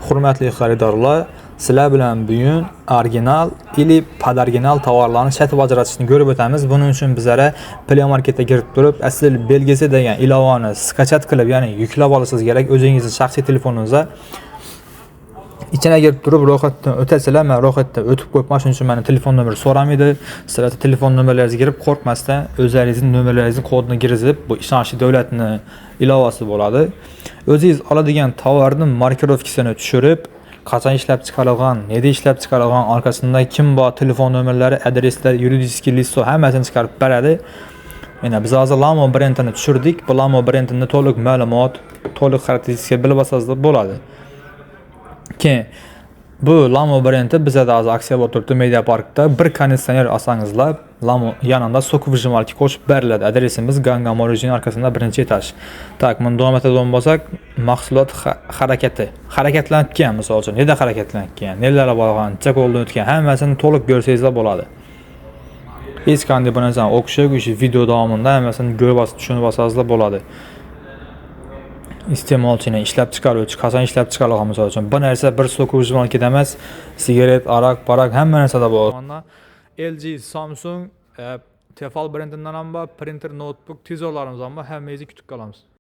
Hurmatli xaridorlar, sizlar bilan bugun original ili podoriginal tovarlarni sotib ajratishni ko'rib o'tamiz. Buning uchun bizlara Play Marketga kirib turib, asl belgisi degan ilovani skachat qilib, ya'ni yuklab olishingiz kerak o'zingizning shaxsiy telefoningizga. İçine girib turib ro'yxatdan o'tasizlar. Men ro'yxatdan o'tib qo'yibman, shuning uchun meni telefon nomeri so'ramaydi. Sizlar telefon nomerlaringizni kirib qo'rqmasdan o'zlaringizning nomerlaringizni kodini kirgizib, bu ishonchli davlatning ilovasi bo'ladi. O'zingiz oladigan tovarning markirovkasini tushirib, qachon ishlab chiqarilgan, nega ishlab chiqarilgan, orqasida kim bor, telefon nomerlari, adreslar, yuridik listo hammasini chiqarib beradi. Mana biz hozir Lamo brendini tushirdik. Bu Lamo brendini to'liq ma'lumot, to'liq xarakteristika bilib olsangiz bo'ladi. Keyin bu Lamo brendi bizda hozir aksiya bo'lib turibdi Media Parkda. Bir konditsioner olsangizlar, Lamo yanında sokuv jimalki qo'shib beriladi. Adresimiz Gangnam Origin arkasida birinchi etaj. Tak, buni davom etadigan bo'lsak, mahsulot harakatlangan, misol uchun, neda harakatlangan, nelar bo'lgan, chekoldan o'tgan, hammasini to'liq ko'rsangizlar bo'ladi. Hech qanday bu narsani o'qishib, video davomida hammasini ko'rib olib, tushunib olsangiz bo'ladi. Iste'molchining ishlab chiqaruvchi qachon ishlab chiqarilgan, misol uchun bu narsa bir sokuv jimalkida emas, sigaret, aroq, parak hamma narsada bor. LG, Samsung, Tefal brendinden ham bor, printer, notebook, tezorlarimiz ham bor, hammangizni kutib qolamiz.